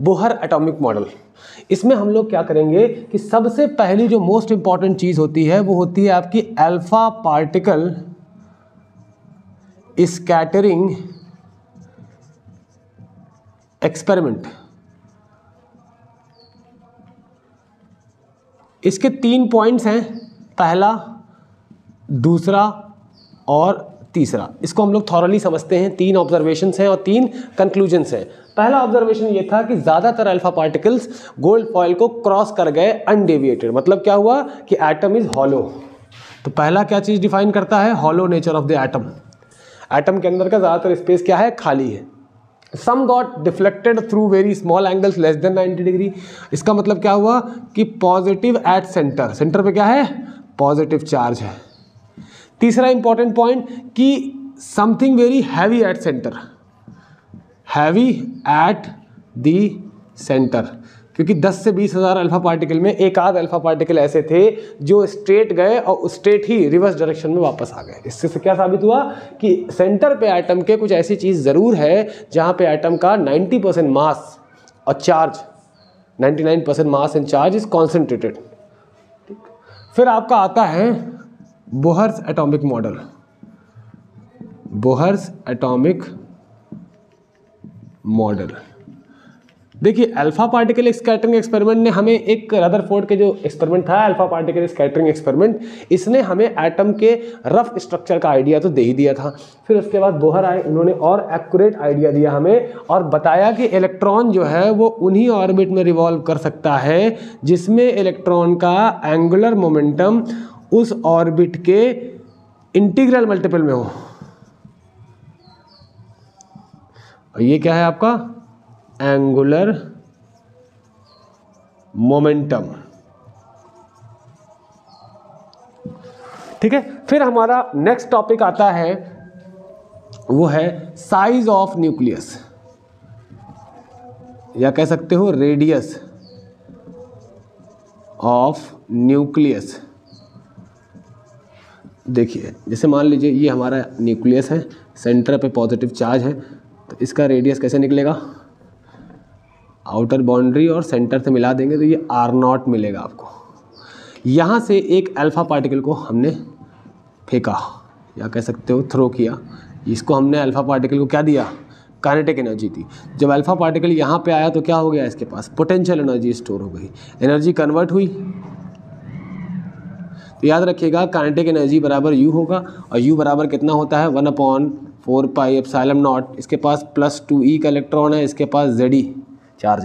Bohr atomic model. इसमें हम लोग क्या करेंगे कि सबसे पहली जो मोस्ट इंपॉर्टेंट चीज होती है वो होती है आपकी अल्फा पार्टिकल स्कैटरिंग एक्सपेरिमेंट। इसके 3 पॉइंट्स हैं, पहला, दूसरा और तीसरा। इसको हम लोग थॉरली समझते हैं। 3 ऑब्जर्वेशंस हैं और 3 कंक्लूजन्स हैं। पहला ऑब्जर्वेशन ये था कि ज्यादातर अल्फा पार्टिकल्स गोल्ड फॉइल को क्रॉस कर गए अनडेविएटेड। मतलब क्या हुआ कि एटम इज हॉलो। तो पहला क्या चीज डिफाइन करता है? Hollow nature of the atom. Atom के अंदर का ज्यादातर स्पेस क्या है? खाली है। Some got deflected through very small angles less than 90 degree. इसका मतलब क्या हुआ कि पॉजिटिव एट सेंटर। सेंटर पे क्या है? पॉजिटिव चार्ज है। तीसरा इंपॉर्टेंट पॉइंट कि something very heavy at centre. Heavy at the centre, क्योंकि 10 से 20 हज़ार अल्फा पार्टिकल में एक आध अल्फा पार्टिकल ऐसे थे जो स्ट्रेट गए और स्ट्रेट ही रिवर्स डायरेक्शन में वापस आ गए। इससे क्या साबित हुआ कि सेंटर पे एटम के कुछ ऐसी चीज़ ज़रूर है जहाँ पे एटम का 90% मास और charge, 99% mass and charge is concentrated. फिर आपका आता है Bohr's atomic model. Bohr's atomic model. देखिए, अल्फा पार्टिकल स्कैटरिंग एक्सपेरिमेंट ने हमें एक रदरफोर्ड के जो एक्सपेरिमेंट था अल्फा पार्टिकल स्कैटरिंग एक्सपेरिमेंट, इसने हमें एटम के रफ स्ट्रक्चर का आइडिया तो दे ही दिया था। फिर उसके बाद बोहर आए, उन्होंने और एक्यूरेट आइडिया दिया हमें और बताया कि इलेक्ट्रॉन जो है वो उन्हीं ऑर्बिट में रिवॉल्व कर सकता है जिसमें इलेक्ट्रॉन का एंगुलर मोमेंटम उस ऑर्बिट के इंटीग्रल मल्टीपल में हो। और ये क्या है आपका? Angular momentum. ठीक है। फिर हमारा नेक्स्ट टॉपिक आता है, वो है साइज ऑफ न्यूक्लियस, या कह सकते हो रेडियस ऑफ न्यूक्लियस। देखिए, जैसे मान लीजिए ये हमारा न्यूक्लियस है, सेंटर पे पॉजिटिव चार्ज है, तो इसका रेडियस कैसे निकलेगा? आउटर बाउंड्री और सेंटर से मिला देंगे तो ये R0 मिलेगा आपको। यहाँ से एक अल्फा पार्टिकल को हमने फेंका, या कह सकते हो थ्रो किया। इसको हमने अल्फा पार्टिकल को क्या दिया? काइनेटिक एनर्जी दी। जब अल्फा पार्टिकल यहाँ पे आया तो क्या हो गया? इसके पास पोटेंशियल एनर्जी स्टोर हो गई, एनर्जी कन्वर्ट हुई। तो याद रखिएगा, काइनेटिक एनर्जी बराबर U होगा, और U बराबर कितना होता है? 1/4 पाई एप्सिलॉन नॉट। इसके पास +2e का इलेक्ट्रॉन है, इसके पास Ze चार्ज है।